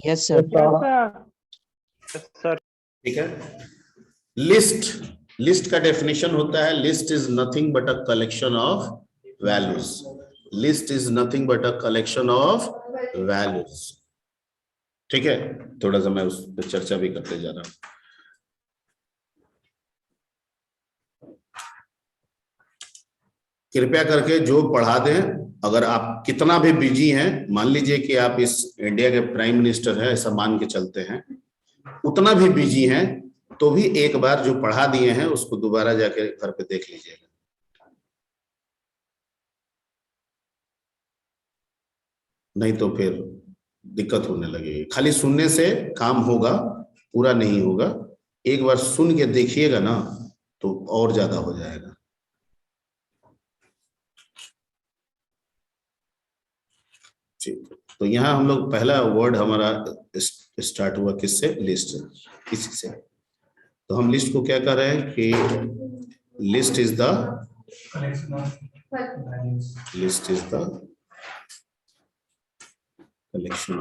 Yes sir. Sir ठीक है। List का डेफिनेशन होता है, list is nothing but a collection of values. List is nothing but a collection of values. ठीक है, थोड़ा सा मैं उस पर चर्चा भी करते जा रहा हूं। कृपया करके जो पढ़ा दें, अगर आप कितना भी बिजी हैं, मान लीजिए कि आप इस इंडिया के प्राइम मिनिस्टर हैं, ऐसा मान के चलते हैं, उतना भी बिजी हैं तो भी एक बार जो पढ़ा दिए हैं उसको दोबारा जाके घर पे देख लीजिएगा। नहीं तो फिर दिक्कत होने लगेगी। खाली सुनने से काम होगा, पूरा नहीं होगा। एक बार सुन के देखिएगा ना तो और ज्यादा हो जाएगा। ठीक, तो यहाँ हम लोग पहला वर्ड हमारा स्टार्ट हुआ किससे? लिस्ट। किसी से तो हम लिस्ट को क्या कर रहे हैं कि list is the collection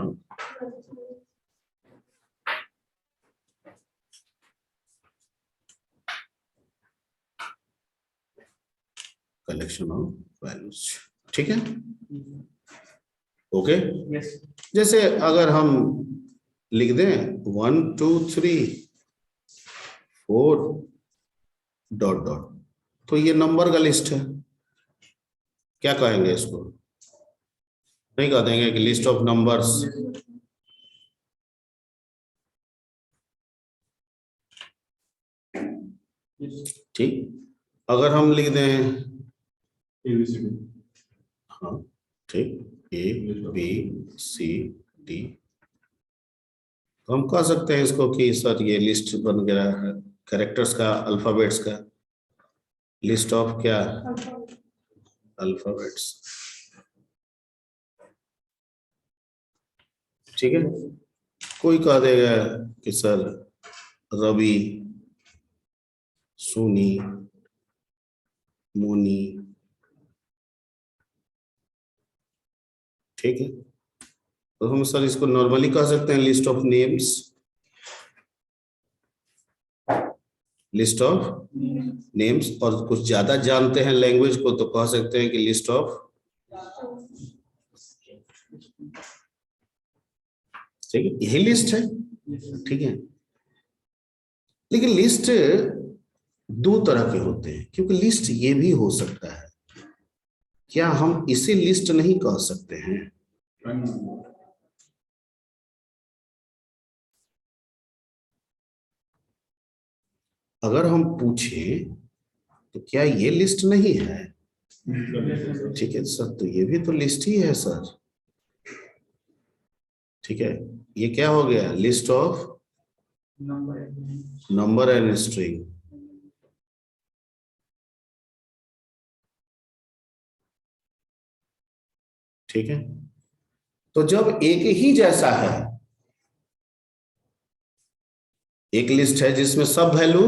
of values. ठीक है, ओके। जैसे अगर हम लिख दें 1 2 3 4 डॉट डॉट, तो ये नंबर का लिस्ट है। क्या कहेंगे इसको? नहीं कह देंगे कि लिस्ट ऑफ नंबर्स। ठीक, अगर हम लिख दें ABCD, हाँ ठीक, ABCD, तो हम कह सकते हैं इसको कि सर ये लिस्ट बन गया है कैरेक्टर्स का, अल्फाबेट्स का। लिस्ट ऑफ क्या? अल्फाबेट्स। ठीक है, कोई कह देगा कि सर रवि, सोनी, मोनी। ठीक है, तो हम सर इसको नॉर्मली कह सकते हैं list of names. List of names, और कुछ ज्यादा जानते हैं लैंग्वेज को तो कह सकते हैं कि लिस्ट ऑफ। ठीक है, यही लिस्ट है। ठीक है, लेकिन लिस्ट दो तरह के होते हैं, क्योंकि लिस्ट ये भी हो सकता है, क्या हम इसे लिस्ट नहीं कह सकते हैं? अगर हम पूछें तो क्या ये लिस्ट नहीं है? ठीक है सर, तो ये भी तो लिस्ट ही है सर। ठीक है, ये क्या हो गया? List of number and string. ठीक है, तो जब एक ही जैसा है, एक लिस्ट है जिसमें सब वैल्यू,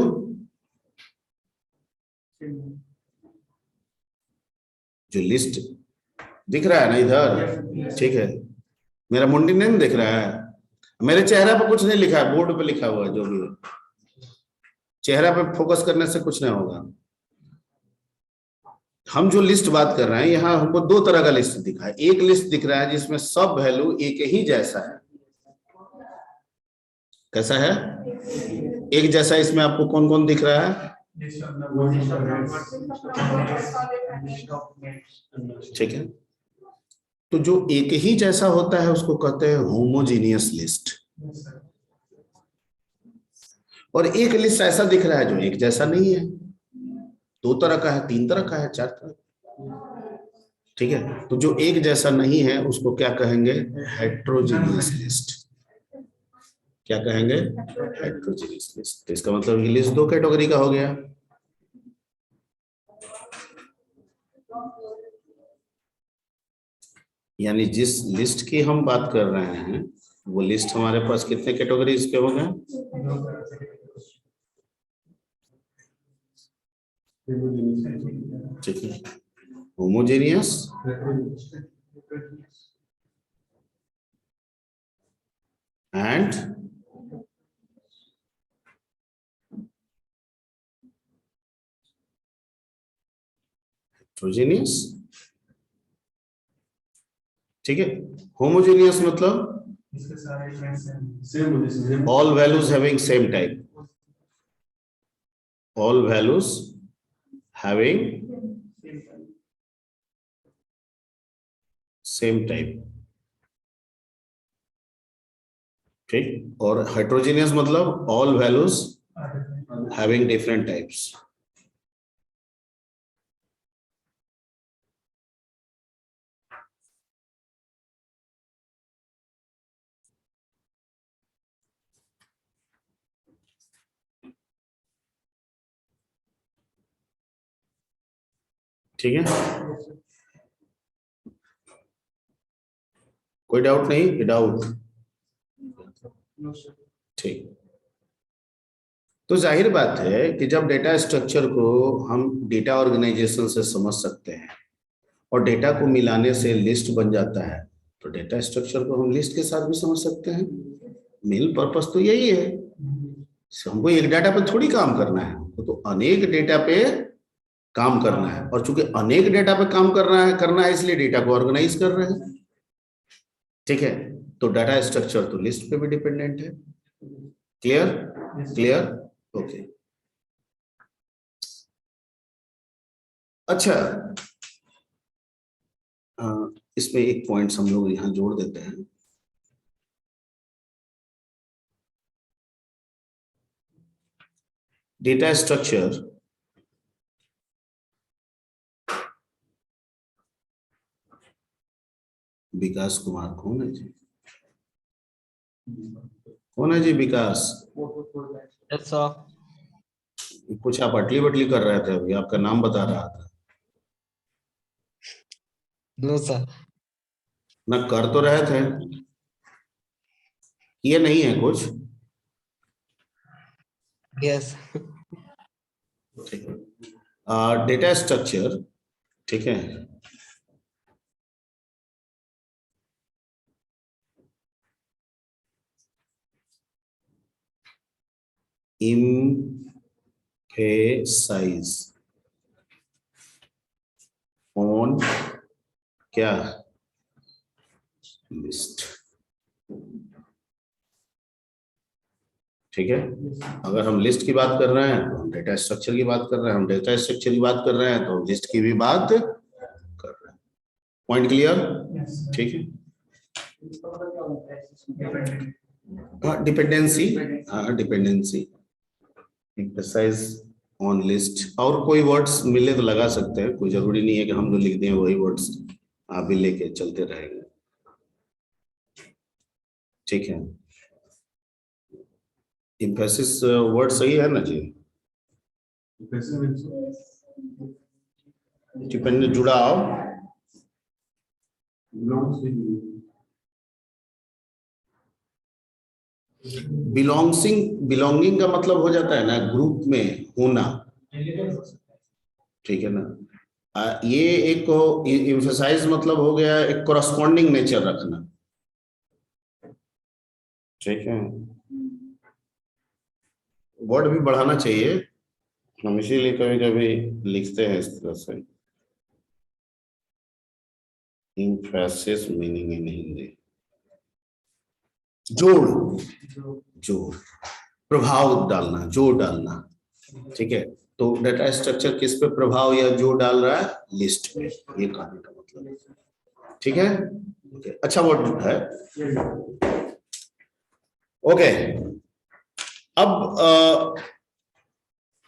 जो लिस्ट दिख रहा है ना इधर, ठीक है, मेरा मुंडी नहीं दिख रहा है, मेरे चेहरे पे कुछ नहीं लिखा है, बोर्ड पे लिखा हुआ है जो भी है। चेहरा पे फोकस करने से कुछ नहीं होगा। हम जो लिस्ट बात कर रहे हैं, यहाँ हमको दो तरह का लिस्ट दिखा है। एक लिस्ट दिख रहा है जिसमें सब वैल्यू एक ही जैसा है। कैसा है? एक जैसा। इसमें आपको कौन कौन दिख रहा है? ठीक है, तो जो एक ही जैसा होता है उसको कहते हैं होमोजीनियस लिस्ट। और एक लिस्ट ऐसा दिख रहा है जो एक जैसा नहीं है, दो तरह का है, तीन तरह का है, चार तरह का। ठीक है, तो जो एक जैसा नहीं है उसको क्या कहेंगे? Heterogeneous list. क्या कहेंगे? Heterogeneous list. तो इसका मतलब ये लिस्ट दो कैटेगरी का हो गया। यानी जिस लिस्ट की हम बात कर रहे हैं वो लिस्ट हमारे पास कितने कैटेगरीज के हो गए? ठीक है, होमोजेनियस, and heterogeneous। ठीक है, होमोजेनियस मतलब all values having same type, all values having same type। ठीक, और heterogeneous मतलब all values having different types। ठीक है, कोई डाउट नहीं, विदाउट। ठीक, तो जाहिर बात है कि जब डेटा स्ट्रक्चर को हम डेटा ऑर्गेनाइजेशन से समझ सकते हैं और डेटा को मिलाने से लिस्ट बन जाता है, तो डेटा स्ट्रक्चर को हम लिस्ट के साथ भी समझ सकते हैं। मेन पर्पस तो यही है, हमको एक डेटा पे थोड़ी काम करना है, हमको तो अनेक डेटा पे काम करना है, और चूंकि अनेक डेटा पे काम करना है इसलिए डेटा को ऑर्गेनाइज कर रहे हैं। ठीक है, तो डाटा स्ट्रक्चर तो लिस्ट पे भी डिपेंडेंट है। क्लियर? Clear, okay. अच्छा, इसमें एक पॉइंट्स हम लोग यहां जोड़ देते हैं। डेटा स्ट्रक्चर विकास कुमार कौन है जी? कौन है जी विकास? Yes, sir. कुछ आप अटली बटली कर रहे थे, अभी आपका नाम बता रहा था। No, sir. ना कर तो रहे थे, ये नहीं है कुछ। Yes. ठीक है, डेटा स्ट्रक्चर, ठीक है, emphasize on क्या? लिस्ट। ठीक है, अगर हम लिस्ट की बात कर रहे हैं तो हम डेटा स्ट्रक्चर की बात कर रहे हैं, हम डेटा स्ट्रक्चर की बात कर रहे हैं तो लिस्ट की भी बात कर रहे हैं। Point clear? ठीक है, हाँ डिपेंडेंसी, हाँ डिपेंडेंसी, एम्फसाइज ऑन लिस्ट। और कोई वर्ड्स मिले तो लगा सकते हैं, कोई जरूरी नहीं है कि हम जो लिख दें वही वर्ड्स आप भी लेके चलते रहेंगे। ठीक है, एम्फेसिस वर्ड सही है ना जी? डिपेंडेंट, जुड़ाव, बिलोंगिंग का मतलब हो जाता है ना ग्रुप में होना। ठीक है ना, ये एक एम्फसाइज मतलब हो गया एक कोरस्पॉन्डिंग नेचर रखना। ठीक है, वर्ड भी बढ़ाना चाहिए, हम इसीलिए कभी कभी लिखते हैं इस तरह से। एम्फेसिस मीनिंग इन हिंदी जोड़, जोड़, प्रभाव डालना, जोड़ डालना। ठीक है, तो डाटा स्ट्रक्चर किस पे प्रभाव या जोड़ डाल रहा है? लिस्ट पे, ये कहने का मतलब। ठीक है, ओके, अच्छा वर्ड है। ओके, अब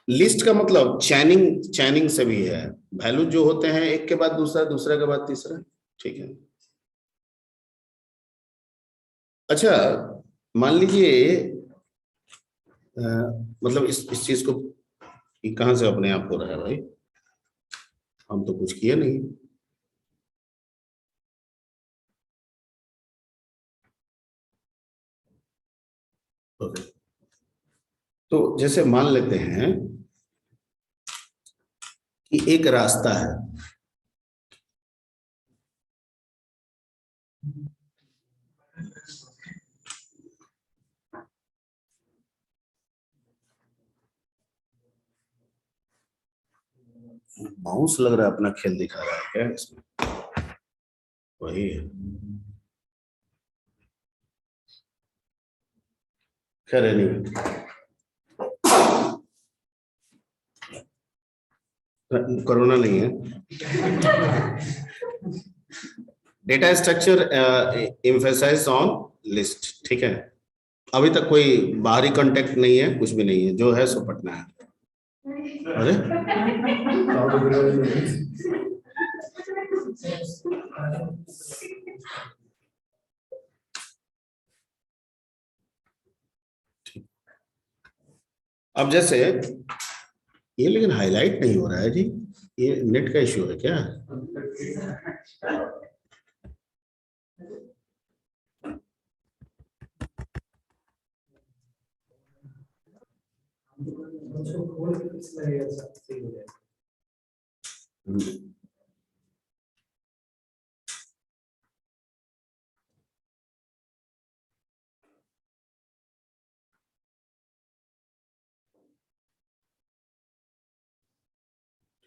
लिस्ट का मतलब चैनिंग, चैनिंग से भी है, वैल्यू जो होते हैं एक के बाद दूसरा, दूसरे के बाद तीसरा। ठीक है, अच्छा मान लीजिए मतलब इस चीज को, ये कहां से अपने आप हो रहा है भाई, हम तो कुछ किए नहीं। ओके, तो जैसे मान लेते हैं कि एक रास्ता है, माउस लग रहा है अपना खेल दिखा रहा है क्या इसमें? वही है। खैर anyway, कोरोना नहीं है। Data structure emphasise on list, ठीक है। अभी तक कोई बाहरी कांटेक्ट नहीं है, कुछ भी नहीं है, जो है सो पटना है। अरे अब जैसे ये लेकिन हाईलाइट नहीं हो रहा है जी, ये नेट का इश्यू है क्या?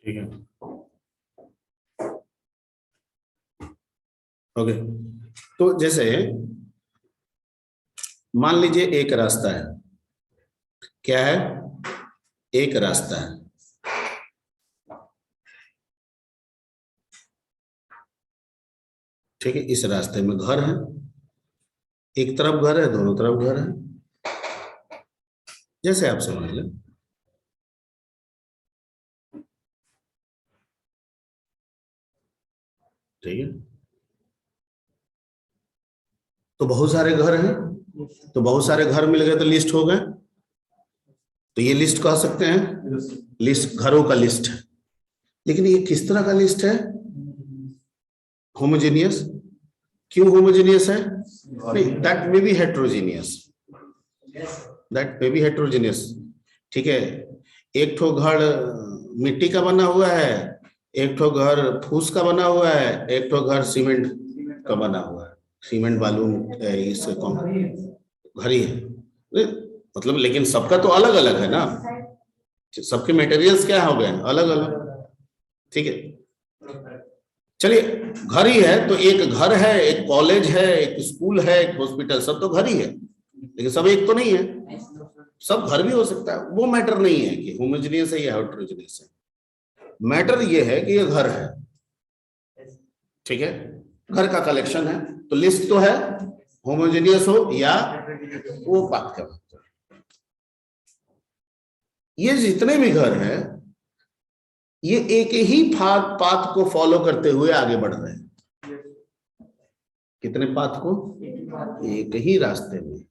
ठीक है, ओके। तो जैसे मान लीजिए एक रास्ता है, क्या है? एक रास्ता है, ठीक है। इस रास्ते में घर है, एक तरफ घर है, दोनों तरफ घर है, जैसे आप समझ लें। ठीक है, तो बहुत सारे घर हैं, तो बहुत सारे घर मिल गए तो लिस्ट हो गए, तो ये लिस्ट कह सकते हैं, लिस्ट घरों का लिस्ट है। लेकिन ये किस तरह का लिस्ट है? होमोजेनियस। क्यों होमोजेनियस है? नहीं, that may be heterogeneous, that may be heterogeneous, ठीक है। एक ठो घर मिट्टी का बना हुआ है, एक ठो घर फूस का बना हुआ है, एक ठो घर सीमेंट का बना हुआ है, सीमेंट बालू इससे कौन घर ही है, मतलब। लेकिन सबका तो अलग अलग है ना, सबके मटेरियल्स क्या हो गए हैं, अलग अलग, ठीक है। चलिए, घर ही है तो एक घर है, एक कॉलेज है, एक स्कूल है, एक हॉस्पिटल, सब तो घर ही है, लेकिन सब एक तो नहीं है, सब घर भी हो सकता है। वो मैटर नहीं है कि होमोजेनियस है या हेटेरोजेनियस है, मैटर ये है कि ये घर है, ठीक है, घर का कलेक्शन है, तो लिस्ट तो है, होमोजेनियस हो या वो बात कर। ये जितने भी घर हैं, ये एक ही पाथ को फॉलो करते हुए आगे बढ़ रहे हैं। कितने पाथ को? एक ही रास्ते में,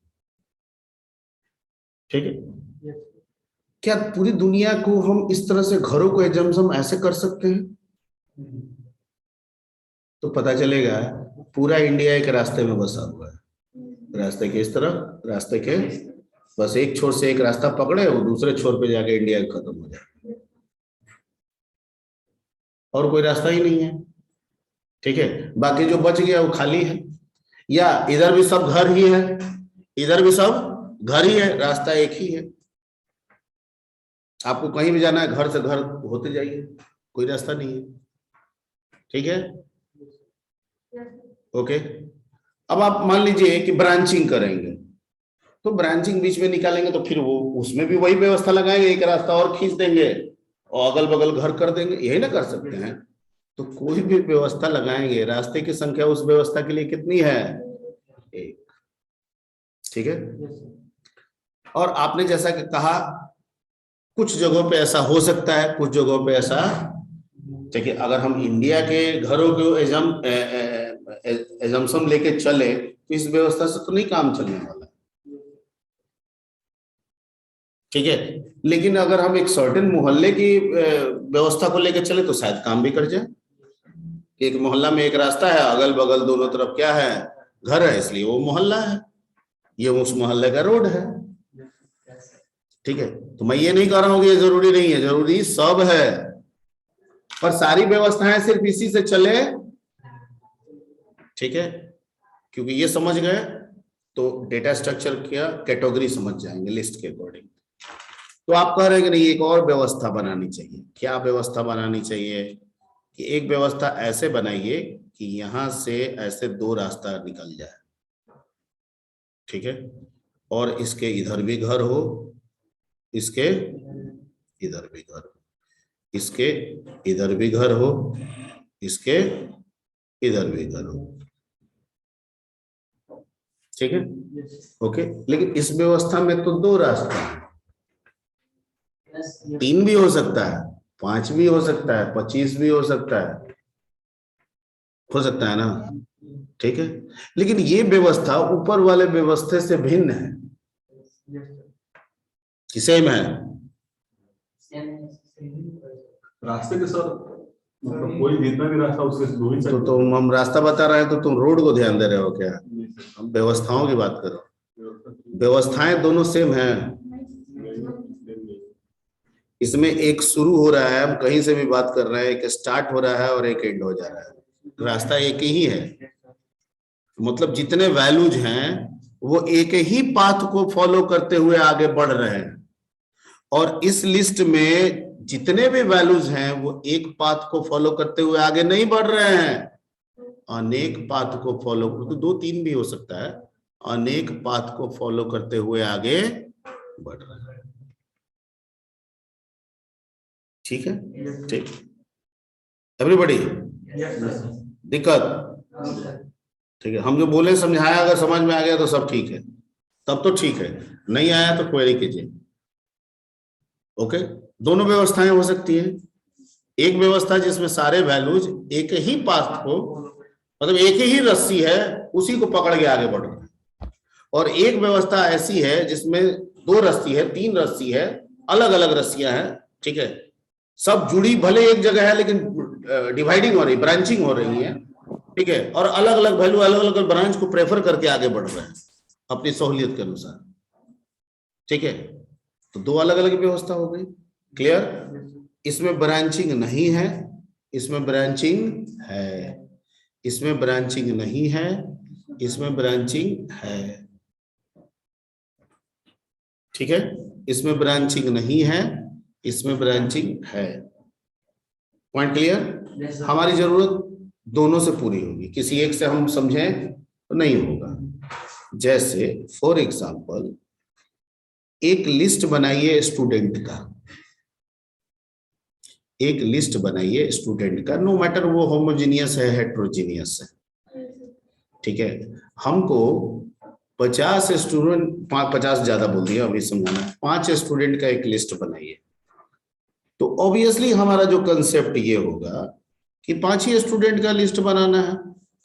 ठीक है। क्या पूरी दुनिया को हम इस तरह से घरों को एजम्पशन ऐसे कर सकते हैं? तो पता चलेगा पूरा इंडिया एक रास्ते में बसा हुआ है, रास्ते के इस तरफ, रास्ते के बस एक छोर से एक रास्ता पकड़े, वो दूसरे छोर पे जाके इंडिया खत्म हो जाए, और कोई रास्ता ही नहीं है, ठीक है। बाकी जो बच गया वो खाली है, या इधर भी सब घर ही है, इधर भी सब घर ही है, रास्ता एक ही है। आपको कहीं भी जाना है, घर से घर होते जाइए, कोई रास्ता नहीं है, ठीक है, ओके। अब आप मान लीजिए कि ब्रांचिंग करेंगे, तो ब्रांचिंग बीच में निकालेंगे तो फिर वो उसमें भी वही व्यवस्था लगाएंगे, एक रास्ता और खींच देंगे और अगल बगल घर कर देंगे, यही ना कर सकते हैं। तो कोई भी व्यवस्था लगाएंगे, रास्ते की संख्या उस व्यवस्था के लिए कितनी है? एक, ठीक है। और आपने जैसा कि कहा, कुछ जगहों पे ऐसा हो सकता है, कुछ जगहों पे ऐसा, देखिए अगर हम इंडिया के घरों को एजम्पशन लेके चले तो इस व्यवस्था से तो नहीं काम चलने वाला, ठीक है। लेकिन अगर हम एक सर्टेन मोहल्ले की व्यवस्था को लेकर चले तो शायद काम भी कर जाए, कि एक मोहल्ला में एक रास्ता है, अगल बगल दोनों तरफ क्या है? घर है, इसलिए वो मोहल्ला है, ये उस मोहल्ले का रोड है, ठीक है। तो मैं ये नहीं कह रहा हूं कि ये जरूरी नहीं है, जरूरी सब है, पर सारी व्यवस्थाएं सिर्फ इसी से चले, ठीक है। क्योंकि ये समझ गए तो डेटा स्ट्रक्चर क्या कैटेगरी समझ जाएंगे लिस्ट के अकॉर्डिंग। तो आप कह रहे हैं कि नहीं, एक और व्यवस्था बनानी चाहिए। क्या व्यवस्था बनानी चाहिए? कि एक व्यवस्था ऐसे बनाइए कि यहां से ऐसे दो रास्ता निकल जाए, ठीक है, और इसके इधर भी घर हो, इसके इधर भी घर हो, इसके इधर भी घर हो, इसके इधर भी घर हो, ठीक है, ओके। लेकिन इस व्यवस्था में तो दो रास्ते हैं, 3 भी हो सकता है, 5 भी हो सकता है, 25 भी हो सकता है ना, ठीक है। लेकिन ये व्यवस्था ऊपर वाले व्यवस्था से भिन्न है कि सेम है? रास्ते के सर, मतलब कोई जितना भी रास्ता उसके दो ही तो तुम, हम रास्ता बता रहे हैं तो तुम रोड को ध्यान दे रहे हो क्या? हम व्यवस्थाओं की बात करो। व्यवस्थाएं दोनों सेम हैं। इसमें एक शुरू हो रहा है, हम कहीं से भी बात कर रहे हैं, एक स्टार्ट हो रहा है और एक एंड हो जा रहा है। रास्ता एक ही है, मतलब जितने वैल्यूज हैं वो एक ही पाथ को फॉलो करते हुए आगे बढ़ रहे हैं। और इस लिस्ट में जितने भी वैल्यूज हैं वो एक पाथ को फॉलो करते हुए आगे नहीं बढ़ रहे हैं, अनेक पाथ को फॉलो, तो 2-3 भी हो सकता है, अनेक पाथ को फॉलो करते हुए आगे बढ़ रहे हैं। ठीक है, ठीक, एवरीबॉडी दिक्कत? ठीक है, हम जो बोले समझाया, अगर समझ में आ गया तो सब ठीक है, तब तो ठीक है, नहीं आया तो क्वेरी कीजिए। ओके, दोनों व्यवस्थाएं हो सकती हैं। एक व्यवस्था जिसमें सारे वैल्यूज एक ही पाथ को, मतलब एक ही रस्सी है उसी को पकड़ के आगे बढ़ रहे हैं, और एक व्यवस्था ऐसी है जिसमें 2 रस्सी है, 3 रस्सी है, अलग अलग रस्सियां हैं, ठीक है, सब जुड़ी भले एक जगह है लेकिन डिवाइडिंग हो रही, ब्रांचिंग हो रही है, ठीक है, और अलग अलग वैल्यू अलग अलग ब्रांच को प्रेफर करके आगे बढ़ रहे हैं अपनी सहूलियत के अनुसार, ठीक है। तो 2 अलग अलग व्यवस्था हो गई, क्लियर? इसमें ब्रांचिंग नहीं है, इसमें ब्रांचिंग है, इसमें ब्रांचिंग नहीं है, इसमें ब्रांचिंग है, ठीक है, इसमें ब्रांचिंग नहीं है, इसमें ब्रांचिंग है। Point clear? हमारी जरूरत दोनों से पूरी होगी, किसी एक से हम समझें तो नहीं होगा। जैसे फॉर एग्जांपल एक लिस्ट बनाइए स्टूडेंट का, एक लिस्ट बनाइए स्टूडेंट का, नो मैटर वो होमोजीनियस है हेट्रोजीनियस है, ठीक है। हमको 50 स्टूडेंट, 50 ज्यादा बोल दिया, अभी समझाना, 5 स्टूडेंट का एक लिस्ट बनाइए। तो ऑब्वियसली हमारा जो कंसेप्ट ये होगा कि 5 ही स्टूडेंट का लिस्ट बनाना है,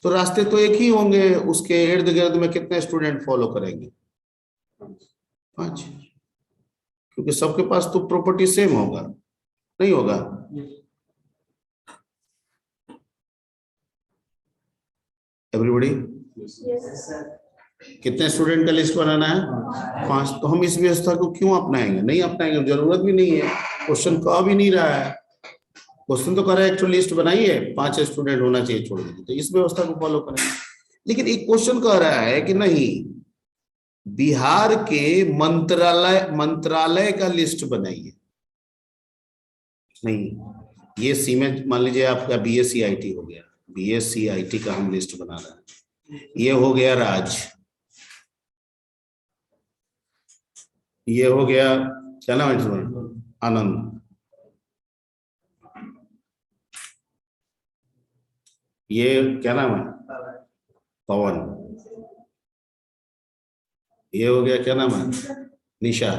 तो रास्ते तो एक ही होंगे, उसके इर्द गिर्द में कितने स्टूडेंट फॉलो करेंगे? 5, क्योंकि सबके पास तो प्रॉपर्टी सेम होगा, नहीं होगा? एवरीबॉडी, कितने स्टूडेंट का लिस्ट बनाना है? 5। तो हम इस व्यवस्था को क्यों अपनाएंगे? नहीं अपनाएंगे, जरूरत भी नहीं है, क्वेश्चन कह भी नहीं रहा है, क्वेश्चन तो कह रहा है एक लिस्ट बनाइए, 5 स्टूडेंट होना चाहिए, छोड़ दीजिए, तो इस व्यवस्था को फॉलो करेंगे। लेकिन एक क्वेश्चन कह रहा है कि नहीं, बिहार के मंत्रालय का लिस्ट बनाइए। नहीं, ये सी में मान लीजिए आपका बीएससी आईटी हो गया, बीएससी आईटी का हम लिस्ट बना रहे हैं, ये हो गया राज, ये हो गया क्या नाम है तुम्हारा? आनंद, ये क्या नाम है? पवन, ये हो गया क्या नाम है? निशा,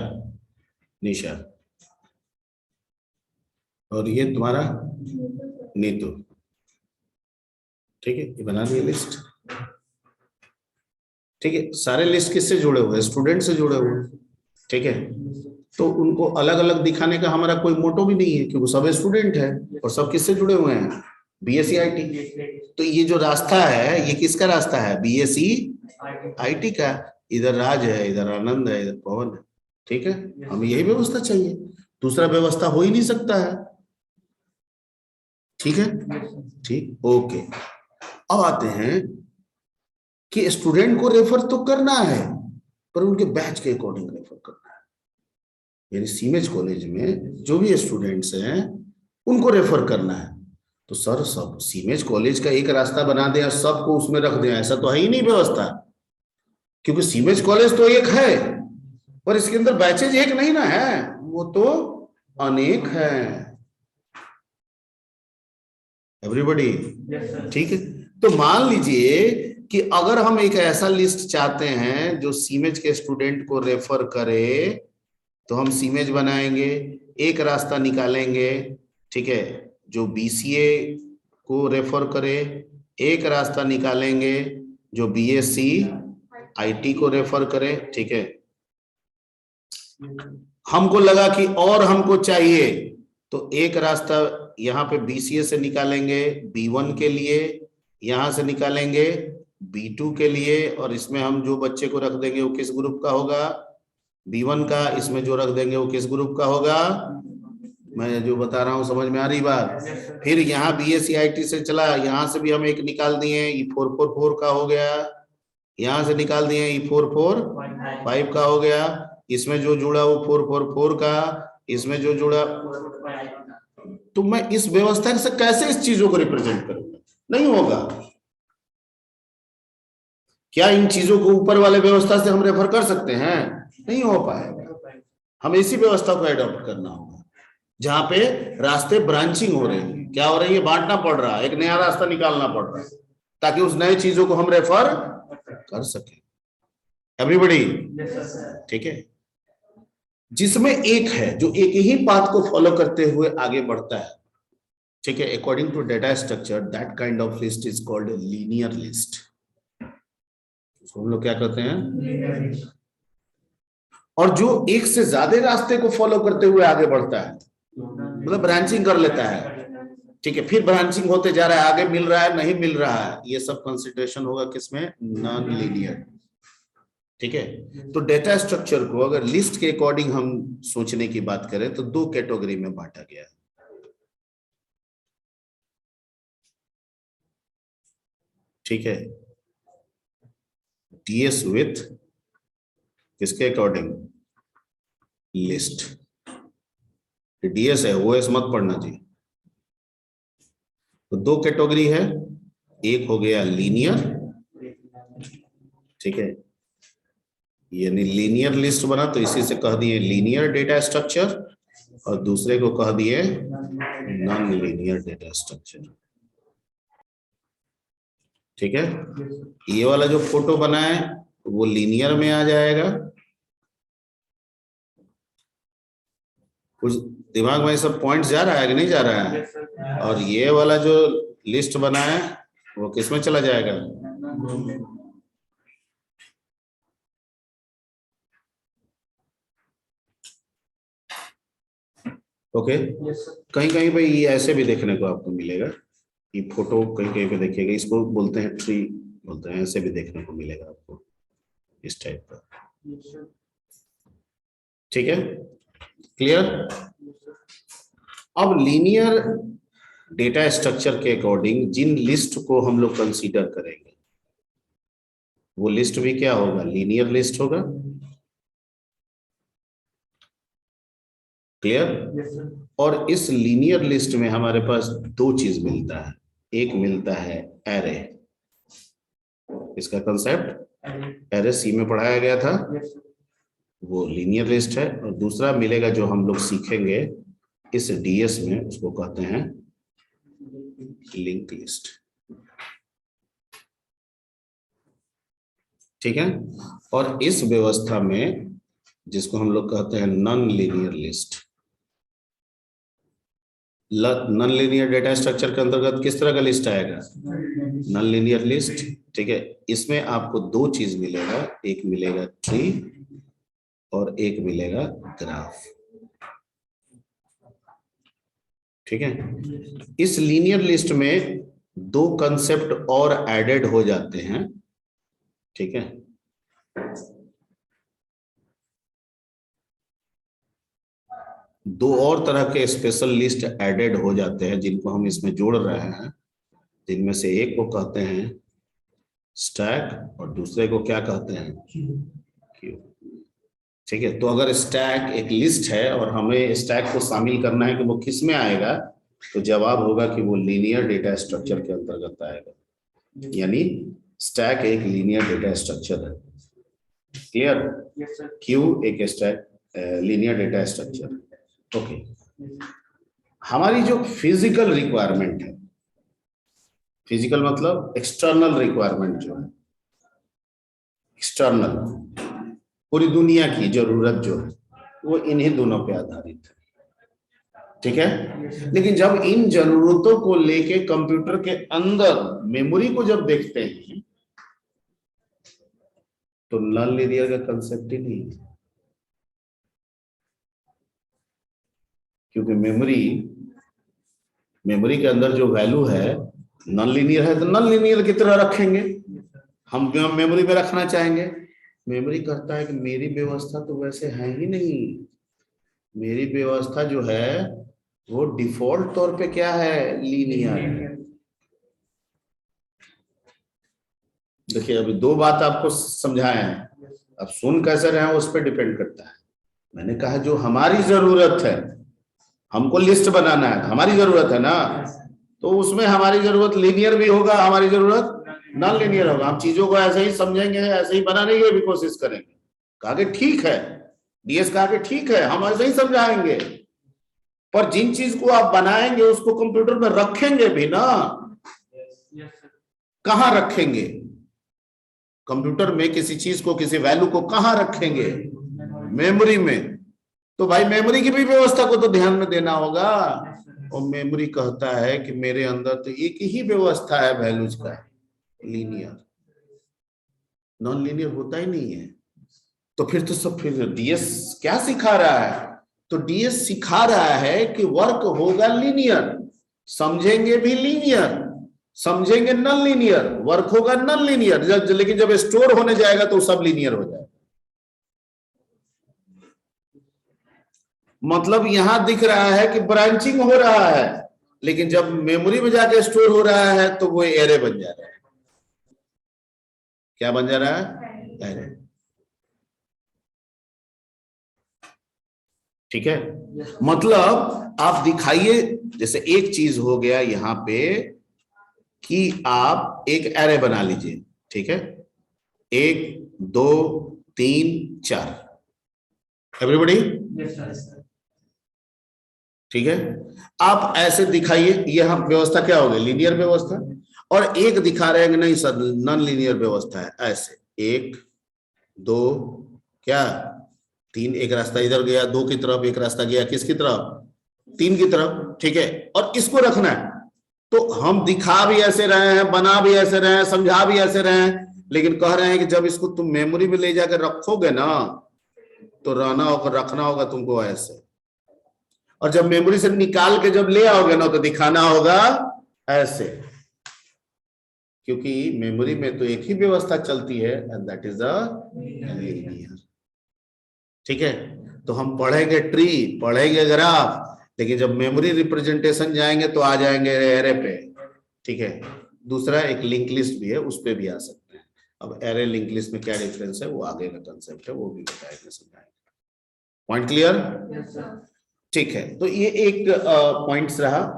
निशा, और ये तुम्हारा नीतू, ठीक है, ये बना दिया लिस्ट, ठीक है। सारे लिस्ट किससे जुड़े हुए? स्टूडेंट से जुड़े हुए, ठीक है। तो उनको अलग अलग दिखाने का हमारा कोई मोटो भी नहीं है, क्योंकि सब स्टूडेंट है और सब किससे जुड़े हुए हैं? BSc IT. तो ये जो रास्ता है ये किसका रास्ता है? बीएससी आईटी का। इधर राज है, इधर आनंद है, इधर पवन है, ठीक है। हमें यही व्यवस्था चाहिए, दूसरा व्यवस्था हो ही नहीं सकता है, ठीक है, ठीक, ओके। अब आते हैं कि स्टूडेंट को रेफर तो करना है, पर उनके बैच के अकॉर्डिंग रेफर करना है। यानी सीमेज कॉलेज में जो भी स्टूडेंट्स हैं उनको रेफर करना है। तो सर सब सीमेज कॉलेज का एक रास्ता बना दें और सबको उसमें रख दें, ऐसा तो है ही नहीं व्यवस्था, क्योंकि सीमेज कॉलेज तो एक है पर इसके अंदर बैचेज एक नहीं ना है, वो तो अनेक है। एवरीबॉडी ठीक है। तो मान लीजिए कि अगर हम एक ऐसा लिस्ट चाहते हैं जो सीमेज के स्टूडेंट को रेफर करे, तो हम सीमेज बनाएंगे, एक रास्ता निकालेंगे, ठीक है, जो बीसीए को रेफर करे, एक रास्ता निकालेंगे जो बीएससी आईटी को रेफर करे, ठीक है। हमको लगा कि और हमको चाहिए तो एक रास्ता यहाँ पे बीसीए से निकालेंगे B1 के लिए, यहां से निकालेंगे B2 के लिए, और इसमें हम जो बच्चे को रख देंगे वो किस ग्रुप का होगा, B1 का, इसमें जो रख देंगे वो किस ग्रुप का होगा, मैं जो बता रहा हूं समझ में आ रही बात। फिर यहाँ बीएससी आईटी से चला, यहां से भी हम एक निकाल दिए, E444 का हो गया, यहां से निकाल दिए E445 का हो गया, इसमें जो जुड़ा वो 444 का, इसमें जो जुड़ा। तो मैं इस व्यवस्था से कैसे इस चीजों को रिप्रेजेंट करूंगा, नहीं होगा। क्या इन चीजों को ऊपर वाले व्यवस्था से हम रेफर कर सकते हैं, नहीं हो पाएगा। हमें इसी व्यवस्था को एडॉप्ट करना होगा जहां पे रास्ते ब्रांचिंग हो रही है, क्या हो रही है, बांटना पड़ रहा है, एक नया रास्ता निकालना पड़ रहा है ताकि उस नए चीजों को हम रेफर कर सके। एवरीबॉडी ठीक है। जिसमें एक है जो एक ही पाथ को फॉलो करते हुए आगे बढ़ता है, ठीक है, according to data structure, that kind of list is called linear list. हम लोग क्या कहते हैं, और जो एक से ज्यादा रास्ते को फॉलो करते हुए आगे बढ़ता है, मतलब ब्रांचिंग कर लेता है, ठीक है, फिर ब्रांचिंग होते जा रहा है, आगे मिल रहा है नहीं मिल रहा है, ये सब कंसिडरेशन होगा किसमें, नॉन लीनियर। ठीक है। तो डेटा स्ट्रक्चर को अगर लिस्ट के अकॉर्डिंग हम सोचने की बात करें तो दो कैटेगरी में बांटा गया है। ठीक है, डीएस विथ किसके अकॉर्डिंग, लिस्ट। डीएस है, ओएस मत पढ़ना जी। तो दो कैटेगरी है, एक हो गया लीनियर, ठीक है, यानी लीनियर लिस्ट बना तो इसी से कह दिए लीनियर डेटा स्ट्रक्चर, और दूसरे को कह दिए नॉन लीनियर डेटा स्ट्रक्चर। ठीक है, ये वाला जो फोटो बना है वो लीनियर में आ जाएगा। कुछ दिमाग में सब पॉइंट्स जा रहा है कि नहीं जा रहा है, और ये वाला जो लिस्ट बना है वो किस में चला जाएगा, ओके। कहीं कहीं पे ये ऐसे भी देखने को आपको मिलेगा, ये फोटो कहीं कहीं पे देखिएगा, इसको बोलते हैं ट्री बोलते हैं, ऐसे भी देखने को मिलेगा आपको इस टाइप का। ठीक है, क्लियर। अब लीनियर डेटा स्ट्रक्चर के अकॉर्डिंग जिन लिस्ट को हम लोग कंसीडर करेंगे वो लिस्ट भी क्या होगा, लीनियर लिस्ट होगा। क्लियर। और इस लीनियर लिस्ट में हमारे पास दो चीज मिलता है, एक मिलता है एरे, इसका कंसेप्ट एरे सी में पढ़ाया गया था, वो लीनियर लिस्ट है, और दूसरा मिलेगा जो हम लोग सीखेंगे इस डीएस में, उसको कहते हैं लिंक लिस्ट। ठीक है, और इस व्यवस्था में जिसको हम लोग कहते हैं non linear list, non linear data structure के अंतर्गत किस तरह का लिस्ट आएगा, नॉन लीनियर लिस्ट। ठीक है, इसमें आपको दो चीज मिलेगा, एक मिलेगा ट्री और एक मिलेगा ग्राफ। ठीक है, इस लीनियर लिस्ट में दो कंसेप्ट और एडेड हो जाते हैं। ठीक है, दो और तरह के स्पेशल लिस्ट एडेड हो जाते हैं जिनको हम इसमें जोड़ रहे हैं, जिनमें से एक को कहते हैं स्टैक और दूसरे को क्या कहते हैं, क्यू। ठीक है, तो अगर स्टैक एक लिस्ट है और हमें स्टैक को शामिल करना है कि वो किस में आएगा, तो जवाब होगा कि वो लीनियर डेटा स्ट्रक्चर के अंतर्गत आएगा, यानी स्टैक एक लीनियर डेटा स्ट्रक्चर है। क्लियर? क्यू एक stack linear data structure. Okay, हमारी जो फिजिकल रिक्वायरमेंट है, फिजिकल मतलब एक्सटर्नल रिक्वायरमेंट जो है, एक्सटर्नल पूरी दुनिया की जरूरत जो है वो इन्हीं दोनों पे आधारित है। ठीक है, लेकिन जब इन जरूरतों को लेके कंप्यूटर के अंदर मेमोरी को जब देखते हैं तो नॉन लीनियर का कंसेप्ट ही नहीं है, क्योंकि मेमोरी के अंदर जो वैल्यू है नॉन लीनियर है, तो नॉन लीनियर की तरह रखेंगे। हम मेमोरी में रखना चाहेंगे, मेमोरी कहता है कि मेरी व्यवस्था तो वैसे है ही नहीं, मेरी व्यवस्था जो है वो डिफॉल्ट तौर पे क्या है, लीनियर है। देखिए अभी दो बात आपको समझाए हैं, अब सुन कैसे रहे हैं उस पर डिपेंड करता है। मैंने कहा जो हमारी जरूरत है, हमको लिस्ट बनाना है, हमारी जरूरत है ना, तो उसमें हमारी जरूरत लीनियर भी होगा, हमारी जरूरत नॉन लीनियर होगा। हम चीजों को ऐसे ही समझेंगे, ऐसे ही बनाने की भी कोशिश करेंगे। कहा कि ठीक है, डीएस कहा कि ठीक है, हम ऐसे ही समझाएंगे, पर जिन चीज को आप बनाएंगे उसको कंप्यूटर में रखेंगे भी ना। कहाँ रखेंगे कंप्यूटर में? किसी चीज को, किसी वैल्यू को कहाँ रखेंगे? मेमोरी में। तो भाई मेमोरी की भी व्यवस्था को तो ध्यान में देना होगा। और मेमोरी कहता है कि मेरे अंदर तो एक ही व्यवस्था है वैल्यूज का, लीनियर, नॉन लीनियर होता ही नहीं है। तो फिर डीएस क्या सिखा रहा है? तो डीएस सिखा रहा है कि वर्क होगा लीनियर, समझेंगे भी लीनियर, समझेंगे नॉन लीनियर, वर्क होगा नॉन लीनियर, लेकिन जब स्टोर होने जाएगा तो सब लीनियर हो जाएगा। मतलब यहां दिख रहा है कि ब्रांचिंग हो रहा है, लेकिन जब मेमोरी में जाके स्टोर हो रहा है तो वो एरे बन जा रहा है। क्या बन जा रहा है? एरे। ठीक है, मतलब आप दिखाइए, जैसे एक चीज हो गया यहां पे कि आप एक एरे बना लीजिए। ठीक है, 1 2 3 4, एवरीबॉडी? ठीक है, आप ऐसे दिखाइए, यह व्यवस्था क्या होगी? लीनियर व्यवस्था। और एक दिखा रहे हैं कि नहीं सर नॉन लीनियर व्यवस्था है, ऐसे 1 2 क्या 3, एक रास्ता इधर गया 2 की तरफ, एक रास्ता गया किसकी तरफ? 3 की तरफ। ठीक है, और इसको रखना है। तो हम दिखा भी ऐसे रहे हैं, बना भी ऐसे रहे हैं, समझा भी ऐसे रहे हैं, लेकिन कह रहे हैं कि जब इसको तुम मेमोरी में ले जाकर रखोगे ना तो रहना होगा, रखना होगा तुमको ऐसे, और जब मेमोरी से निकाल के जब ले आओगे ना तो दिखाना होगा ऐसे, क्योंकि मेमोरी में तो एक ही व्यवस्था चलती है and that is a linear. ठीक है, तो हम पढ़ेंगे ट्री, पढ़ेंगे ग्राफ, लेकिन जब मेमोरी रिप्रेजेंटेशन जाएंगे तो आ जाएंगे एरे पे। ठीक है, दूसरा एक लिंक लिस्ट भी है, उस पे भी आ सकते हैं। अब एरे लिंक लिस्ट में क्या डिफरेंस है वो आगे का कंसेप्ट है, वो भी बताएंगे, समझाएंगे। Point clear? ठीक है, तो ये एक पॉइंट्स रहा।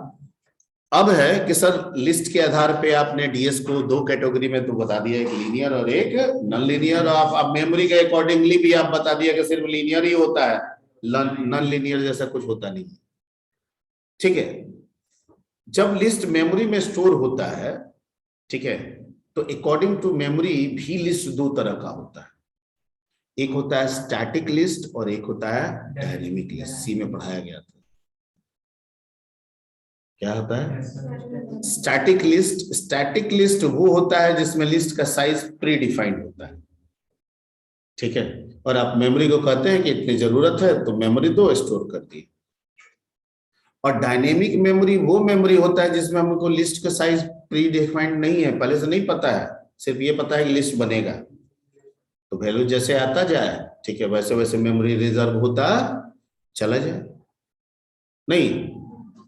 अब है कि सर लिस्ट के आधार पे आपने डीएस को 2 कैटेगरी में तो बता दिया, एक लीनियर और एक नॉन लीनियर। आप मेमोरी के अकॉर्डिंगली भी आप बता दिया कि सिर्फ लीनियर ही होता है, नॉन लीनियर जैसा कुछ होता नहीं। ठीक है, जब लिस्ट मेमोरी में स्टोर होता है, ठीक है, तो अकॉर्डिंग टू मेमोरी भी लिस्ट 2 तरह का होता है। एक होता है स्टैटिक लिस्ट और एक होता है डायनेमिक लिस्ट। सी में पढ़ाया गया था। क्या होता है स्टैटिक लिस्ट? स्टैटिक लिस्ट वो होता है जिसमें लिस्ट का साइज प्री डिफाइंड होता है। ठीक है, और आप मेमोरी को कहते हैं कि इतनी जरूरत है तो मेमोरी दो, स्टोर कर दी। और डायनेमिक मेमोरी वो मेमोरी होता है जिसमें हमको लिस्ट का साइज प्री डिफाइंड नहीं है, पहले से नहीं पता है, सिर्फ ये पता है कि लिस्ट बनेगा, तो वैल्यू जैसे आता जाए, ठीक है, वैसे वैसे मेमोरी रिजर्व होता चला जाए। नहीं,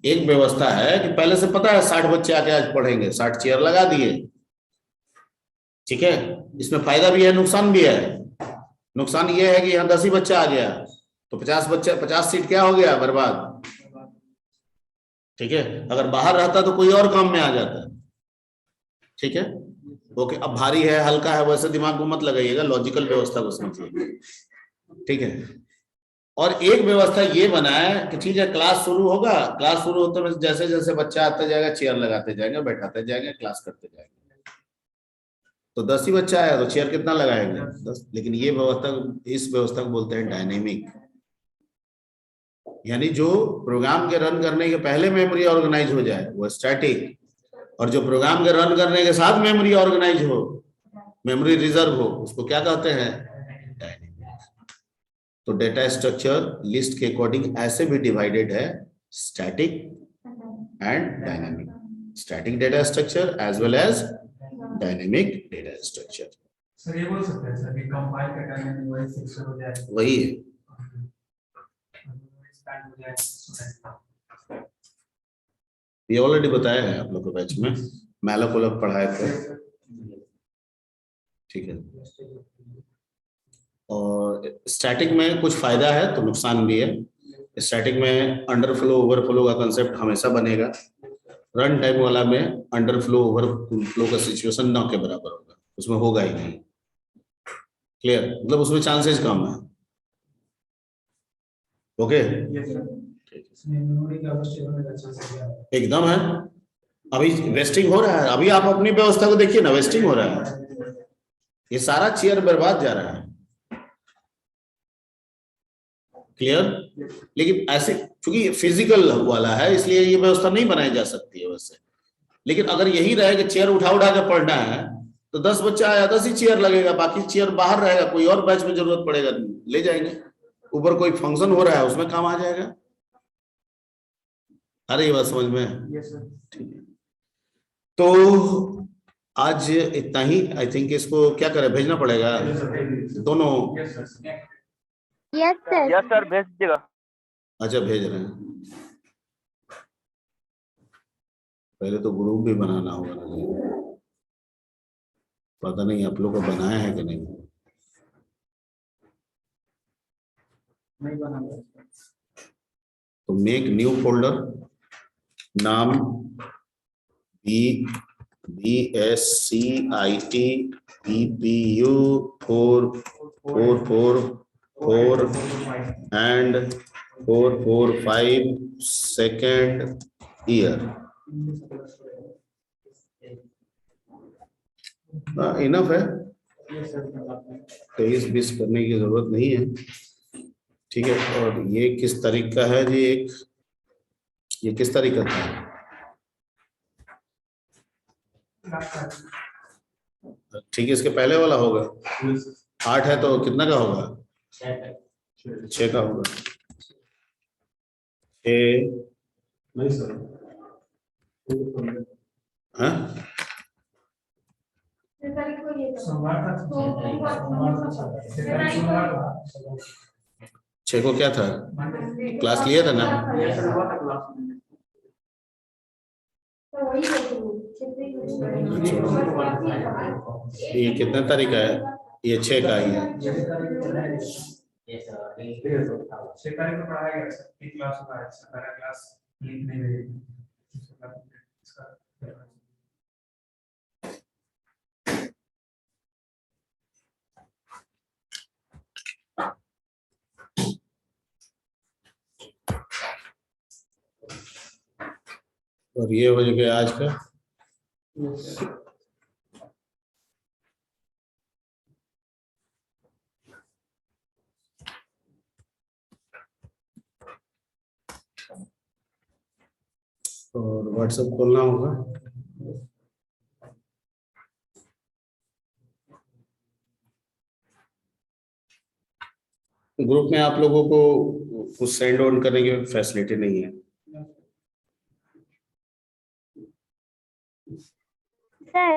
एक व्यवस्था है कि पहले से पता है 60 बच्चे आके आज पढ़ेंगे, 60 चेयर लगा दिए। ठीक है, इसमें फायदा भी है नुकसान भी है। नुकसान ये है कि यहाँ 10 ही बच्चा आ गया तो 50 सीट क्या हो गया, बर्बाद। ठीक है, अगर बाहर रहता तो कोई और काम में आ जाता। ठीक है, ओके। अब भारी है हल्का है वैसे दिमाग को मत लगाइएगा, लॉजिकल व्यवस्था को समझिए। ठीक है, और एक व्यवस्था ये बना है कि ठीक है क्लास शुरू होगा, क्लास शुरू होते में जैसे जैसे बच्चा आता जाएगा चेयर लगाते जाएंगे, बैठाते जाएंगे, क्लास करते जाएंगे। तो 10 ही बच्चा आया तो चेयर कितना लगाएंगे, 10। लेकिन ये व्यवस्था, इस व्यवस्था को बोलते हैं डायनेमिक, यानी जो प्रोग्राम के रन करने के पहले मेमोरी ऑर्गेनाइज हो जाए वो स्टैटिक, और जो प्रोग्राम के रन करने के साथ मेमोरी ऑर्गेनाइज हो, मेमोरी रिजर्व हो, उसको क्या कहते हैं, डायनेमिक। तो डेटा स्ट्रक्चर लिस्ट के अकॉर्डिंग ऐसे भी डिवाइडेड है, static and dynamic, static data structure as well as dynamic data structure. Sir ये बोल सकते हैं सर कि कंपाइल का टाइम वही फिक्स हो जाए, वही है, स्टार्ट हो जाए। ये ऑलरेडी बताया है आप लोग को बैच में, मैलक उलक पढ़ाए थे। ठीक है, और स्टैटिक में कुछ फायदा है तो नुकसान भी है। स्टैटिक में अंडरफ्लो ओवरफ्लो का कंसेप्ट हमेशा बनेगा, रन टाइम वाला में अंडरफ्लो ओवरफ्लो का सिचुएशन ना के बराबर होगा, उसमें होगा ही नहीं। क्लियर, मतलब उसमें चांसेस कम है। ओके, मेमोरी का अवश्य होने का चांस है। एकदम है। अभी वेस्टिंग हो रहा है, अभी आप अपनी व्यवस्था को देखिए ना, वेस्टिंग हो रहा है, ये सारा चेयर बर्बाद जा रहा है। क्लियर, लेकिन ऐसे चूंकि फिजिकल वाला है इसलिए ये व्यवस्था नहीं बनाई जा सकती है वैसे। लेकिन अगर यही रहे कि चेयर उठा उठा के पढ़ना है तो 10 बच्चा आया 10 ही चेयर लगेगा, बाकी चेयर बाहर रहेगा, कोई और बैच में जरूरत पड़ेगा ले जाएंगे, ऊपर कोई फंक्शन हो रहा है उसमें काम आ जाएगा। अरे ये बात समझ में, ठीक है। तो आज इतना ही, आई थिंक इसको क्या करें, भेजना पड़ेगा दोनों। यस सर भेज दीजिएगा। अच्छा भेज रहे हैं, पहले तो ग्रुप भी बनाना होगा ना, पता नहीं आप लोग को बनाया है कि नहीं। तो मेक न्यू फोल्डर, नाम BSCIT BPU 444 and 445 second year। Enough है, 23-20 करने की जरूरत नहीं है। ठीक है, और ये किस तारीख का है जी, ये किस तारीख का था, ठीक है, इसके पहले वाला होगा। 8 है तो कितना का होगा, 6 का होगा। 6 नहीं सर, हाँ, सोमवार का 6 को क्या था, क्लास लिया था ना। ये कितने तारीख का है, ये 6 का ही है। 6 तारीख को पढ़ाया गया सर, एक क्लास हुआ है, सारा क्लास लिंक नहीं है इसका। और ये हो गया आज का। और व्हाट्सएप खोलना होगा, ग्रुप में आप लोगों को कुछ सेंड ऑन करने की फैसिलिटी नहीं है। सर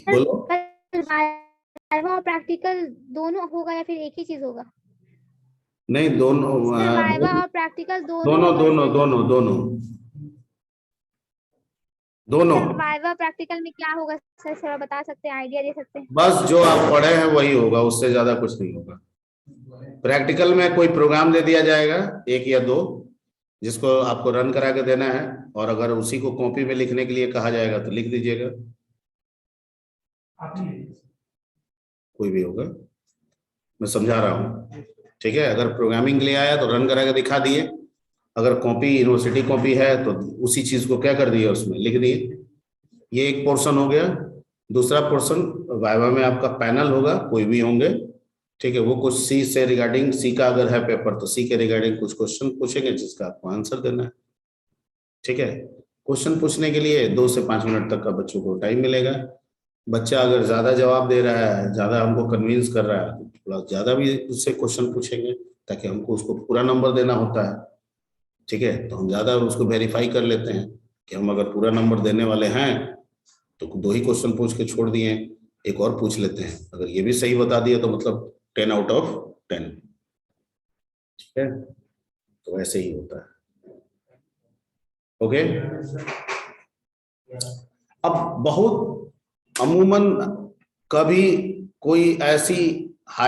बोलो, वाइवा और प्रैक्टिकल दोनों होगा या फिर एक ही चीज होगा? नहीं दोनों, वाइवा और प्रैक्टिकल दोनों दोनों होगा? दोनों दोनों दोनों दोनों। वाइवा प्रैक्टिकल में क्या होगा सर, थोड़ा बता सकते हैं, आइडिया दे सकते हैं? बस जो आप पढ़े हैं वही होगा, उससे ज्यादा कुछ नहीं होगा। प्रैक्टिकल में कोई प्रोग्राम दे दिया जाएगा, एक या दो, जिसको आपको रन करा के देना है, और अगर उसी को कॉपी में लिखने के लिए कहा जाएगा तो लिख दीजिएगा, आप ही कोई भी होगा, मैं समझा रहा हूँ। ठीक है, अगर प्रोग्रामिंग के लिए आया तो रन करा के दिखा दिए, अगर कॉपी यूनिवर्सिटी कॉपी है तो उसी चीज को क्या कर दिए, उसमें लिख दिए। ये एक पोर्शन हो गया। दूसरा पोर्शन वाइवा में आपका पैनल होगा, कोई भी होंगे, ठीक है, वो कुछ सी से रिगार्डिंग, सी का अगर है पेपर तो सी के रिगार्डिंग कुछ क्वेश्चन पूछेंगे जिसका आपको आंसर देना है। ठीक है, क्वेश्चन पूछने के लिए 2 से 5 मिनट तक का बच्चों को टाइम मिलेगा। बच्चा अगर ज्यादा जवाब दे रहा है, ज्यादा हमको कन्विंस कर रहा है, तो थोड़ा ज्यादा भी उससे क्वेश्चन पूछेंगे, ताकि हमको उसको पूरा नंबर देना होता है। ठीक है, तो हम ज्यादा उसको वेरीफाई कर लेते हैं कि हम अगर पूरा नंबर देने वाले हैं तो 2 ही क्वेश्चन पूछ के छोड़ दिए, एक और पूछ लेते हैं, अगर ये भी सही बता दिया तो मतलब 10 आउट ऑफ 10। ठीक है, तो ऐसे ही होता है। ओके, अब बहुत अमूमन कभी कोई ऐसी